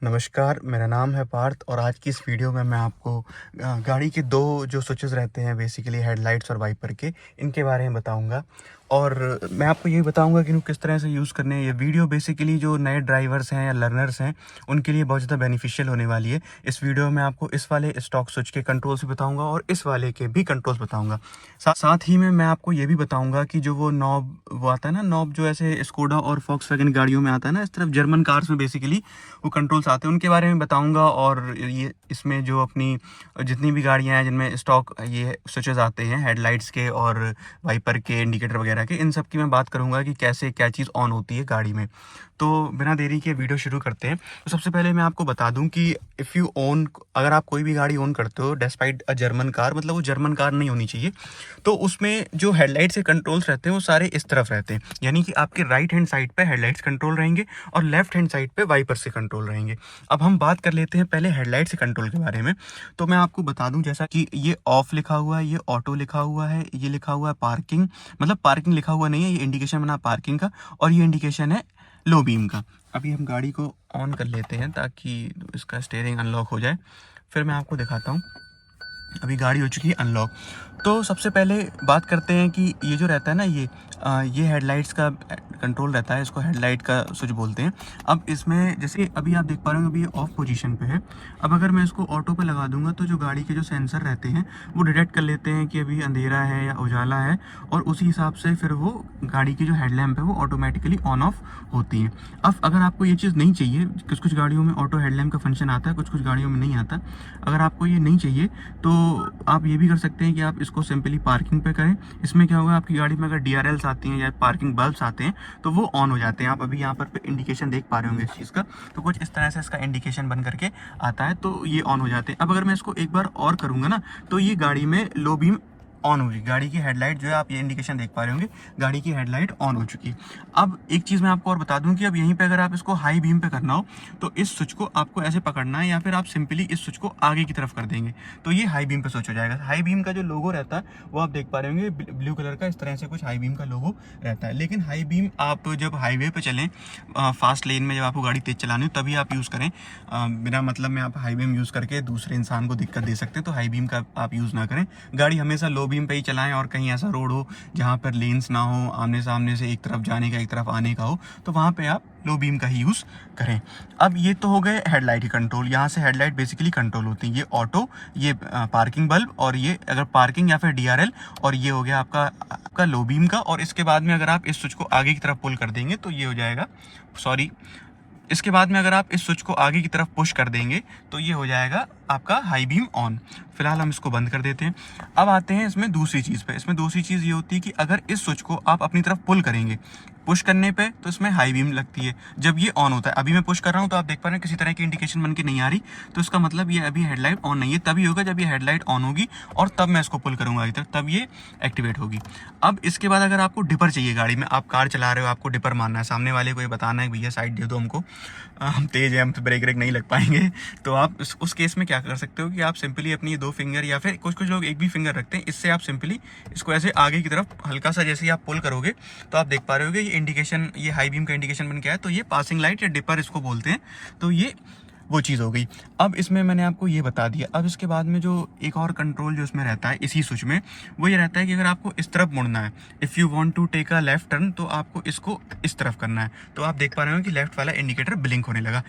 नमस्कार, मेरा नाम है पार्थ और आज की इस वीडियो में मैं आपको गाड़ी के 2 जो स्विचेस रहते हैं बेसिकली हेडलाइट्स और वाइपर के, इनके बारे में बताऊँगा। और मैं आपको ये भी बताऊँगा कि इनको किस तरह से यूज़ करने हैं। ये वीडियो बेसिकली जो नए ड्राइवर्स हैं या लर्नर्स हैं, उनके लिए बहुत ज़्यादा बेनिफिशियल होने वाली है। इस वीडियो में आपको इस वाले स्टॉक स्विच के कंट्रोल्स भी बताऊँगा और इस वाले के भी कंट्रोल्स बताऊँगा। साथ ही में मैं आपको ये भी बताऊँगा कि जो वो नॉब वो आता है ना, नॉब जो ऐसे स्कोडा और वॉक्सवैगन गाड़ियों में आता है ना, इस तरफ जर्मन कार्स में बेसिकली वो कंट्रोल्स आते हैं, उनके बारे में बताऊंगा। और ये इसमें जो अपनी जितनी भी गाड़ियां हैं जिनमें स्टॉक ये स्विचेस आते हैं हेडलाइट्स के और वाइपर के, इंडिकेटर वगैरह के, इन सब की मैं बात करूंगा कि कैसे क्या चीज़ ऑन होती है गाड़ी में। तो बिना देरी के वीडियो शुरू करते हैं। तो सबसे पहले मैं आपको बता दूं कि इफ़ यू ओन, अगर आप कोई भी गाड़ी ओन करते हो डेस्पाइट अ जर्मन कार, मतलब वो जर्मन कार नहीं होनी चाहिए, तो उसमें जो हेडलाइट्स के कंट्रोल्स रहते हैं वो सारे इस तरफ रहते हैं। यानी कि आपके राइट हैंड साइड पे हेडलाइट्स कंट्रोल रहेंगे और लेफ्ट हैंड साइड पे वाइपर से कंट्रोल रहेंगे। अब हम बात कर लेते हैं पहले हेडलाइट से कंट्रोल के बारे में। तो मैं आपको बता दूं, जैसा कि ये ऑफ लिखा हुआ है, ये ऑटो लिखा हुआ है, ये लिखा हुआ है पार्किंग, मतलब पार्किंग लिखा हुआ नहीं है, ये इंडिकेशन बना पार्किंग का, और ये इंडिकेशन है लो बीम का। अभी हम गाड़ी को ऑन कर लेते हैं ताकि इसका स्टीयरिंग अनलॉक हो जाए, फिर मैं आपको दिखाता हूँ। अभी गाड़ी हो चुकी है अनलॉक। तो सबसे पहले बात करते हैं कि ये जो रहता है ना, ये हेडलाइट्स का कंट्रोल रहता है, इसको हेडलाइट का स्विच बोलते हैं। अब इसमें जैसे अभी आप देख पा रहे हो, अभी ये ऑफ पोजीशन पे है। अब अगर मैं इसको ऑटो पे लगा दूंगा तो जो गाड़ी के जो सेंसर रहते हैं वो डिटेक्ट कर लेते हैं कि अभी अंधेरा है या उजाला है, और उसी हिसाब से फिर वो गाड़ी की जो हेडलैम्प है वो ऑटोमेटिकली ऑन ऑफ होती है। अब अगर आपको ये चीज़ नहीं चाहिए, कुछ कुछ गाड़ियों में ऑटो हेडलैम्प का फंक्शन आता है, कुछ कुछ गाड़ियों में नहीं आता। अगर आपको ये नहीं चाहिए तो आप ये भी कर सकते हैं कि आप इसको सिंपली पार्किंग पे करें। इसमें क्या होगा, आपकी गाड़ी में अगर DRLs आती हैं या पार्किंग बल्ब्स आते हैं तो वो ऑन हो जाते हैं। आप अभी यहाँ पर इंडिकेशन देख पा रहे होंगे इस चीज़ का, तो कुछ इस तरह से इसका इंडिकेशन बन करके आता है, तो ये ऑन हो जाते हैं। अब अगर मैं इसको एक बार और करूँगा ना, तो ये गाड़ी में लो बीम ऑन होगी। गाड़ी की हेडलाइट जो है, आप ये इंडिकेशन देख पा रहे होंगे, गाड़ी की हेडलाइट ऑन हो चुकी है। अब एक चीज़ मैं आपको और बता दूं कि अब यहीं पे अगर आप इसको हाई बीम पे करना हो तो इस स्विच को आपको ऐसे पकड़ना है, या फिर आप सिंपली इस स्विच को आगे की तरफ कर देंगे तो ये हाई बीम पे स्विच हो जाएगा। हाई बीम का जो लोगो रहता है वो आप देख पा रहे होंगे, ब्लू कलर का, इस तरह से कुछ हाई बीम का लोगो रहता है। लेकिन हाई बीम आप जब हाईवे पे चलें, फास्ट लेन में जब आपको गाड़ी तेज चलानी हो तभी आप यूज़ करें। बिना मतलब में आप हाई बीम यूज़ करके दूसरे इंसान को दिक्कत दे सकते हैं, तो हाई बीम का आप यूज़ ना करें। गाड़ी हमेशा लो बीम पे ही चलाएं, और कहीं ऐसा रोड हो जहाँ पर लेन्स ना हो, आमने सामने से एक तरफ जाने का एक तरफ आने का हो, तो वहाँ पे आप लो बीम का ही यूज़ करें। अब ये तो हो गए हेडलाइट के कंट्रोल। यहाँ से हेडलाइट बेसिकली कंट्रोल होती है, ये ऑटो, ये पार्किंग बल्ब, और ये अगर पार्किंग या फिर DRL, और ये हो गया आपका लो बीम का। और इसके बाद में अगर आप इस स्विच को आगे की तरफ पुल कर देंगे तो ये हो जाएगा, सॉरी, इसके बाद में अगर आप इस स्विच को आगे की तरफ पुश कर देंगे तो ये हो जाएगा आपका हाई बीम ऑन। फिलहाल हम इसको बंद कर देते हैं। अब आते हैं इसमें दूसरी चीज़ पे। इसमें दूसरी चीज़ ये होती है कि अगर इस स्विच को आप अपनी तरफ पुल करेंगे, पुश करने पे, तो इसमें हाई बीम लगती है जब ये ऑन होता है। अभी मैं पुश कर रहा हूँ तो आप देख पा रहे हैं किसी तरह की इंडिकेशन बन के नहीं आ रही, तो इसका मतलब ये अभी हेडलाइट ऑन नहीं है। तभी होगा जब ये हेडलाइट ऑन होगी और तब मैं इसको पुल करूँगा आगे तक, तब ये एक्टिवेट होगी। अब इसके बाद अगर आपको डिपर चाहिए, गाड़ी में आप कार चला रहे हो, आपको डिपर मारना है, सामने वाले को ये बताना है भैया साइड दे दो हमको, हम तेज है, हम तो ब्रेक नहीं लग पाएंगे, तो आप उस केस में क्या कर सकते हो कि आप सिंपली अपनी 2 फिंगर, या फिर कुछ कुछ लोग एक भी फिंगर रखते हैं, इससे आप सिंपली इसको ऐसे आगे की तरफ हल्का सा जैसे ही आप पुल करोगे तो आप देख पा रहे होगे ये इंडिकेशन, ये हाई बीम का इंडिकेशन बन गया है। तो ये पासिंग लाइट या डिपर इसको बोलते हैं। तो ये वो चीज़ हो गई। अब इसमें मैंने आपको ये बता दिया। अब इसके बाद में जो एक और कंट्रोल जो इसमें रहता है इसी स्विच में, वो ये रहता है कि अगर आपको इस तरफ मुड़ना है, if you want to take a left turn, तो आपको इसको इस तरफ करना है। तो आप देख पा रहे हो कि लेफ्ट वाला इंडिकेटर ब्लिंक होने लगा।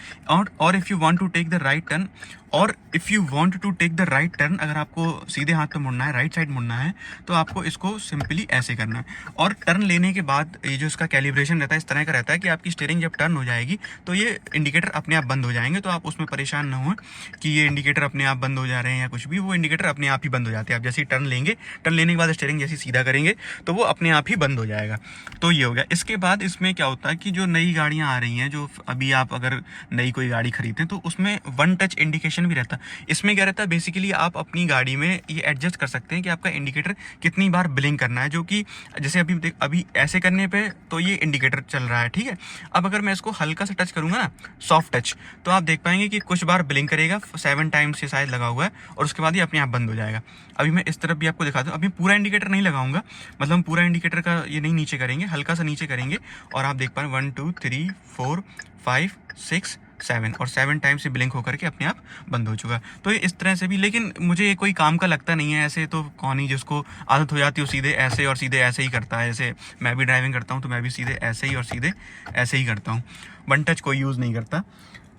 और if you want to take the right turn, और if you want to take the right turn, अगर आपको सीधे हाथ पे मुड़ना है, राइट साइड मुड़ना है, तो आपको इसको सिंपली ऐसे करना है। और टर्न लेने के बाद ये जो इसका कैलिब्रेशन रहता है इस तरह का रहता है कि आपकी स्टीयरिंग जब टर्न हो जाएगी तो ये इंडिकेटर अपने आप बंद हो जाएंगे। तो आप उसमें परेशान ना हो कि ये इंडिकेटर अपने आप बंद हो जा रहे हैं या कुछ भी, वो इंडिकेटर अपने आप ही बंद हो जाते हैं। आप जैसे ही टर्न लेंगे, टर्न लेने के बाद स्टीयरिंग जैसे सीधा करेंगे तो वो अपने आप ही बंद हो जाएगा। तो ये हो गया। इसके बाद इसमें क्या होता है कि जो नई गाड़ियाँ आ रही हैं, जो अभी आप अगर नई कोई गाड़ी खरीदते हैं तो उसमें वन टच इंडिकेशन भी रहता है। इसमें क्या रहता है, बेसिकली आप अपनी गाड़ी में ये एडजस्ट कर सकते हैं कि आपका इंडिकेटर कितनी बार ब्लिंक करना है, जो कि जैसे अभी ऐसे करने पे तो ये इंडिकेटर चल रहा है, ठीक है। अब अगर मैं इसको हल्का सा टच करूंगा ना, सॉफ्ट टच, तो आप देख पाएंगे कि कुछ बार ब्लिंक करेगा, 7 टाइम्स ये शायद लगा हुआ है, और उसके बाद ये अपने आप बंद हो जाएगा। अभी मैं इस तरफ भी आपको दिखाता हूँ। अभी पूरा इंडिकेटर नहीं लगाऊंगा, मतलब पूरा इंडिकेटर का ये नहीं नीचे करेंगे, हल्का सा नीचे करेंगे, और आप देख पा रहे हैं 1 2 3 4 5 6 7 और 7 टाइम से ब्लिंक होकर के अपने आप बंद हो चुका। तो ये इस तरह से भी, लेकिन मुझे ये कोई काम का लगता नहीं है। ऐसे तो कौन ही जिसको आदत हो जाती है वो सीधे ऐसे और सीधे ऐसे ही करता है। ऐसे मैं भी ड्राइविंग करता हूँ तो मैं भी सीधे ऐसे ही और सीधे ऐसे ही करता हूँ, वन टच कोई यूज़ नहीं करता।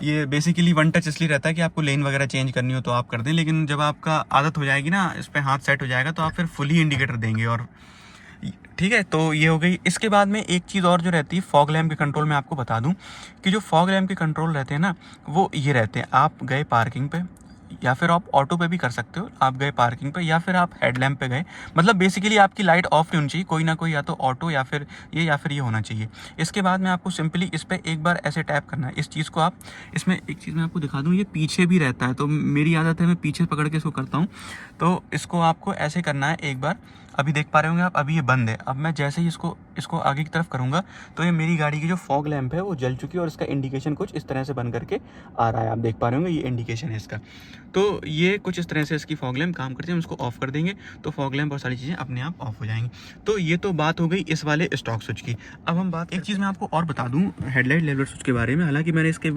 ये बेसिकली वन टच इसलिए रहता है कि आपको लेन वगैरह चेंज करनी हो तो आप कर दें, लेकिन जब आपका आदत हो जाएगी ना, इस पर हाथ सेट हो जाएगा तो आप फिर फुली इंडिकेटर देंगे। और ठीक है, तो ये हो गई। इसके बाद में एक चीज़ और जो रहती है फॉग लैम्प के कंट्रोल में, आपको बता दूं कि जो फॉग लैम्प के कंट्रोल रहते हैं ना, वो ये रहते हैं। आप गए पार्किंग पे, या फिर आप ऑटो पे भी कर सकते हो। आप गए पार्किंग पे या फिर आप हेडलैम्प पे गए, मतलब बेसिकली आपकी लाइट ऑफ नहीं होनी चाहिए, कोई ना कोई या तो ऑटो या फिर ये होना चाहिए। इसके बाद में आपको सिंपली इस पर एक बार ऐसे टैप करना है। इस चीज़ को आप, इसमें एक चीज़ मैं आपको दिखा दूँ, ये पीछे भी रहता है तो मेरी आदत है मैं पीछे पकड़ के इसको करता हूँ। तो इसको आपको ऐसे करना है एक बार। अभी देख पा रहे होंगे आप, अभी ये बंद है। अब मैं जैसे ही इसको आगे की तरफ करूँगा तो ये मेरी गाड़ी की जो फॉग लैंप है वो जल चुकी है और इसका इंडिकेशन कुछ इस तरह से बन करके आ रहा है। आप देख पा रहे होंगे ये इंडिकेशन है इसका। तो ये कुछ इस तरह से इसकी फॉग लैंप काम करती है। हम इसको ऑफ कर देंगे तो फॉग लैंप और सारी चीज़ें अपने आप ऑफ हो जाएंगी। तो ये तो बात हो गई इस वाले स्टॉक स्विच की। अब हम बात, एक चीज़ मैं आपको और बता दूँ हेडलाइट लेवल स्विच के बारे में। हालांकि मैंने इसके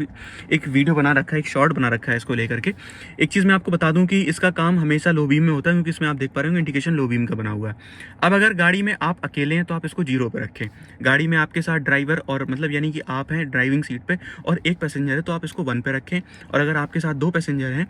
एक वीडियो बना रखा है, एक शॉर्ट बना रखा है इसको लेकर के। एक चीज़ मैं आपको बता दूँ कि इसका काम हमेशा लो बीम में होता है, क्योंकि इसमें आप देख पा रहे होंगे इंडिकेशन लो बीम का बना हुआ है। अब अगर गाड़ी में आप अकेले हैं तो आप इसको 0 पे रखें। गाड़ी में आपके साथ ड्राइवर और मतलब यानी कि आप हैं ड्राइविंग सीट पे और एक पैसेंजर है तो आप इसको 1 पे रखें। और अगर आपके साथ 2 पैसेंजर हैं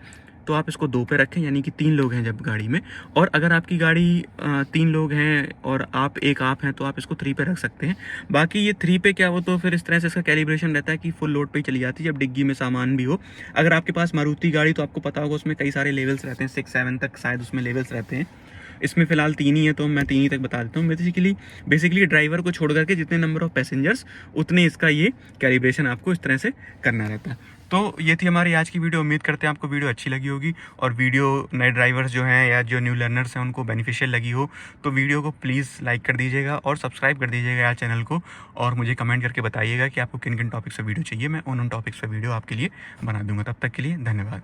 तो आप इसको 2 पे रखें, यानी कि 3 लोग हैं जब गाड़ी में। और अगर आपकी गाड़ी 3 लोग हैं और आप हैं तो आप इसको 3 पे रख सकते हैं। बाकी ये 3 पे क्या हो तो फिर इस तरह से इसका कैलिब्रेशन रहता है कि फुल लोड पे चली जाती है जब डिग्गी में सामान भी हो। अगर आपके पास मारुति गाड़ी तो आपको पता होगा उसमें कई सारे लेवल्स रहते हैं, 6-7 तक शायद उसमें लेवल्स रहते हैं। इसमें फ़िलहाल 3 ही है तो मैं 3 ही तक बता देता हूँ। बेसिकली ड्राइवर को छोड़ करके जितने नंबर ऑफ़ पैसेंजर्स उतने इसका ये कैलिब्रेशन आपको इस तरह से करना रहता है। तो ये थी हमारी आज की वीडियो। उम्मीद करते हैं आपको वीडियो अच्छी लगी होगी और वीडियो नए ड्राइवर्स जो हैं या जो न्यू लर्नर्स हैं उनको बेनिफिशियल लगी हो। तो वीडियो को प्लीज़ लाइक कर दीजिएगा और सब्सक्राइब कर दीजिएगा यार चैनल को। और मुझे कमेंट करके बताइएगा कि आपको किन किन टॉपिक्स पर वीडियो चाहिए। मैं उन टॉपिक्स पर वीडियो आपके लिए बना दूँगा। तब तक के लिए धन्यवाद।